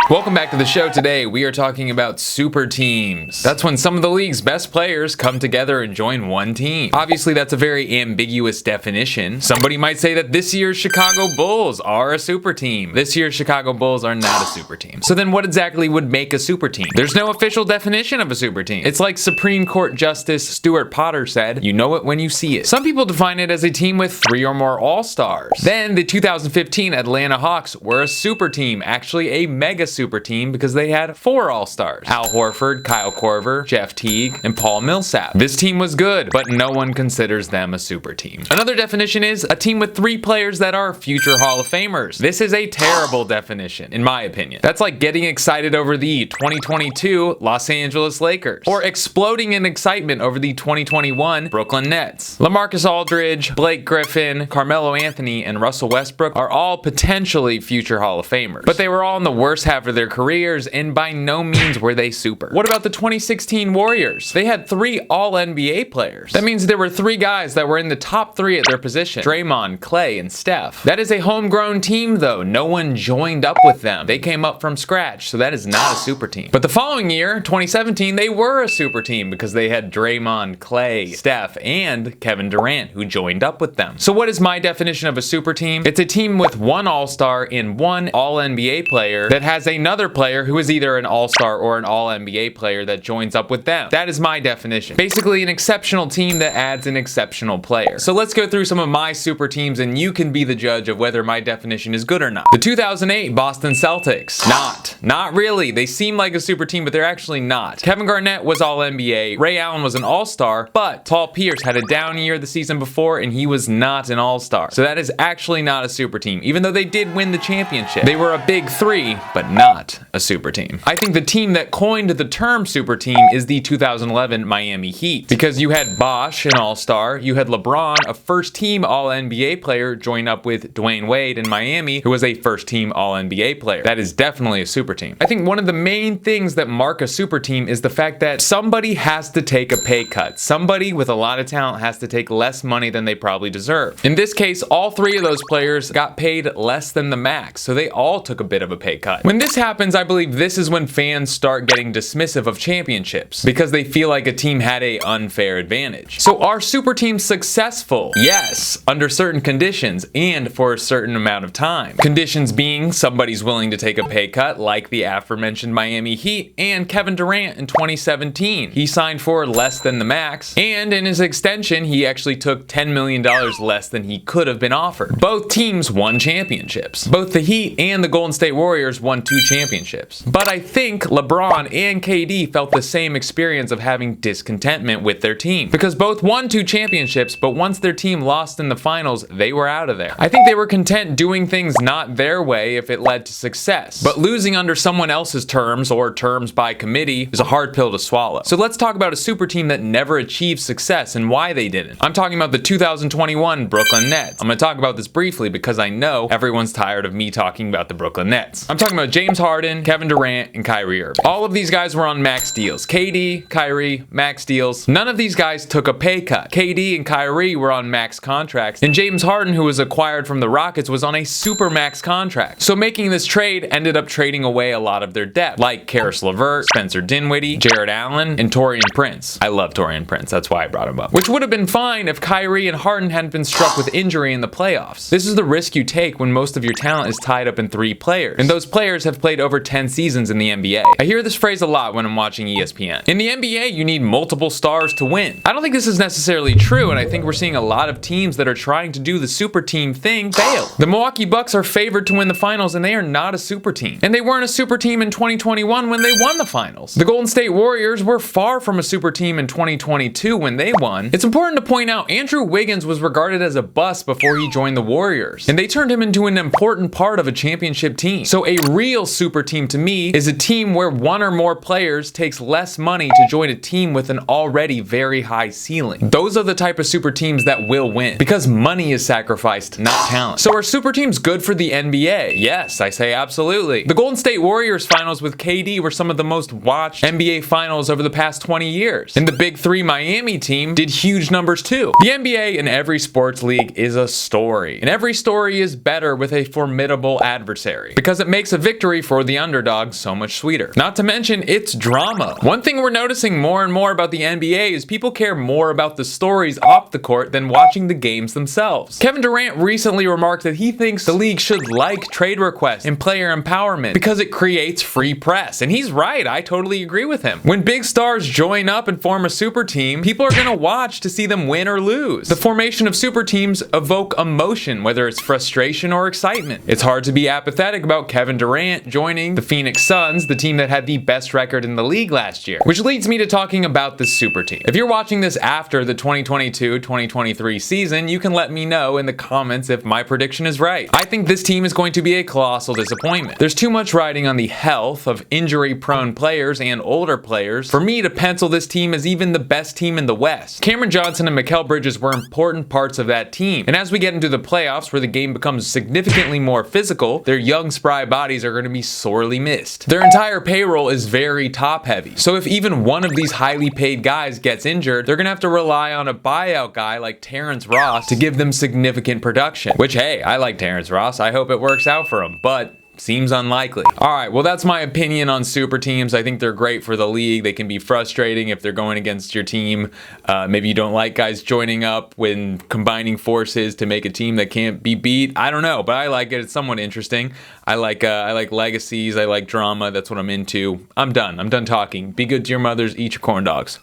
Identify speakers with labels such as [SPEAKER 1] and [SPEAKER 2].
[SPEAKER 1] Welcome back to the show. Today we are talking about super teams. That's when some of the league's best players come together and join one team. Obviously that's a very ambiguous definition. Somebody might say that this year's Chicago Bulls are a super team. This year's Chicago Bulls are not a super team. So then what exactly would make a super team? There's no official definition of a super team. It's like Supreme Court Justice Stuart Potter said, you know it when you see it. Some people define it as a team with 3 or more all-stars. Then the 2015 Atlanta Hawks were a super team, actually a mega super team because they had 4 all-stars. Al Horford, Kyle Korver, Jeff Teague, and Paul Millsap. This team was good, but no one considers them a super team. Another definition is a team with 3 players that are future Hall of Famers. This is a terrible definition, in my opinion. That's like getting excited over the 2022 Los Angeles Lakers, or exploding in excitement over the 2021 Brooklyn Nets. LaMarcus Aldridge, Blake Griffin, Carmelo Anthony, and Russell Westbrook are all potentially future Hall of Famers, but they were all in the worst half of their careers, and by no means were they super. What about the 2016 Warriors? They had 3 All-NBA players. That means there were 3 guys that were in the top 3 at their position: Draymond, Clay, and Steph. That is a homegrown team though. No one joined up with them. They came up from scratch, so that is not a super team. But the following year, 2017, they were a super team because they had Draymond, Clay, Steph, and Kevin Durant, who joined up with them. So what is my definition of a super team? It's a team with 1 All-Star and 1 All-NBA player that has another player who is either an All-Star or an All-NBA player that joins up with them. That is my definition. Basically an exceptional team that adds an exceptional player. So let's go through some of my super teams and you can be the judge of whether my definition is good or not. The 2008 Boston Celtics. Not really. They seem like a super team, but they're actually not. Kevin Garnett was All-NBA. Ray Allen was an All-Star, but Paul Pierce had a down year the season before and he was not an All-Star. So that is actually not a super team, even though they did win the championship. They were a big 3, but not a super team. I think the team that coined the term super team is the 2011 Miami Heat, because you had Bosh, an All-Star, you had LeBron, a first-team All-NBA player, join up with Dwayne Wade in Miami, who was a first-team All-NBA player. That is definitely a super team. I think one of the main things that mark a super team is the fact that somebody has to take a pay cut. Somebody with a lot of talent has to take less money than they probably deserve. In this case, all 3 of those players got paid less than the max, so they all took a bit of a pay cut. When this happens, I believe this is when fans start getting dismissive of championships because they feel like a team had an unfair advantage. So are super teams successful? Yes, under certain conditions and for a certain amount of time. Conditions being somebody's willing to take a pay cut, like the aforementioned Miami Heat and Kevin Durant in 2017. He signed for less than the max, and in his extension, he actually took $10 million less than he could have been offered. Both teams won championships. Both the Heat and the Golden State Warriors won 2 championships. But I think LeBron and KD felt the same experience of having discontentment with their team, because both won 2 championships, but once their team lost in the finals, they were out of there. I think they were content doing things not their way if it led to success. But losing under someone else's terms or terms by committee is a hard pill to swallow. So let's talk about a super team that never achieved success and why they didn't. I'm talking about the 2021 Brooklyn Nets. I'm going to talk about this briefly because I know everyone's tired of me talking about the Brooklyn Nets. I'm talking about James Harden, Kevin Durant, and Kyrie Irving. All of these guys were on max deals. KD, Kyrie, max deals. None of these guys took a pay cut. KD and Kyrie were on max contracts, and James Harden, who was acquired from the Rockets, was on a super max contract. So making this trade ended up trading away a lot of their depth, like Karis LeVert, Spencer Dinwiddie, Jared Allen, and Taurean Prince. I love Taurean Prince, that's why I brought him up. Which would have been fine if Kyrie and Harden hadn't been struck with injury in the playoffs. This is the risk you take when most of your talent is tied up in 3 players, and those players have played over 10 seasons in the NBA. I hear this phrase a lot when I'm watching ESPN. In the NBA, you need multiple stars to win. I don't think this is necessarily true, and I think we're seeing a lot of teams that are trying to do the super team thing fail. The Milwaukee Bucks are favored to win the finals, and they are not a super team. And they weren't a super team in 2021 when they won the finals. The Golden State Warriors were far from a super team in 2022 when they won. It's important to point out Andrew Wiggins was regarded as a bust before he joined the Warriors, and they turned him into an important part of a championship team. So a real super team to me is a team where 1 or more players takes less money to join a team with an already very high ceiling. Those are the type of super teams that will win, because money is sacrificed, not talent. So are super teams good for the NBA? Yes, I say absolutely. The Golden State Warriors finals with KD were some of the most watched NBA finals over the past 20 years. And the Big 3 Miami team did huge numbers too. The NBA in every sports league is a story, and every story is better with a formidable adversary, because it makes a victory victory for the underdog so much sweeter. Not to mention, it's drama. One thing we're noticing more and more about the NBA is people care more about the stories off the court than watching the games themselves. Kevin Durant recently remarked that he thinks the league should like trade requests and player empowerment because it creates free press. And he's right, I totally agree with him. When big stars join up and form a super team, people are gonna watch to see them win or lose. The formation of super teams evoke emotion, whether it's frustration or excitement. It's hard to be apathetic about Kevin Durant joining the Phoenix Suns, the team that had the best record in the league last year. Which leads me to talking about the super team. If you're watching this after the 2022-2023 season, you can let me know in the comments if my prediction is right. I think this team is going to be a colossal disappointment. There's too much riding on the health of injury-prone players and older players for me to pencil this team as even the best team in the West. Cameron Johnson and Mikal Bridges were important parts of that team, and as we get into the playoffs where the game becomes significantly more physical, their young, spry bodies are going to be sorely missed. Their entire payroll is very top-heavy, so if even one of these highly paid guys gets injured, they're going to have to rely on a buyout guy like Terrence Ross to give them significant production. Which, hey, I like Terrence Ross. I hope it works out for him, but seems unlikely. Alright, well that's my opinion on super teams. I think they're great for the league. They can be frustrating if they're going against your team. Maybe you don't like guys joining up when combining forces to make a team that can't be beat. I don't know, but I like it. It's somewhat interesting. I like legacies. I like drama. That's what I'm into. I'm done. I'm done talking. Be good to your mothers. Eat your corn dogs.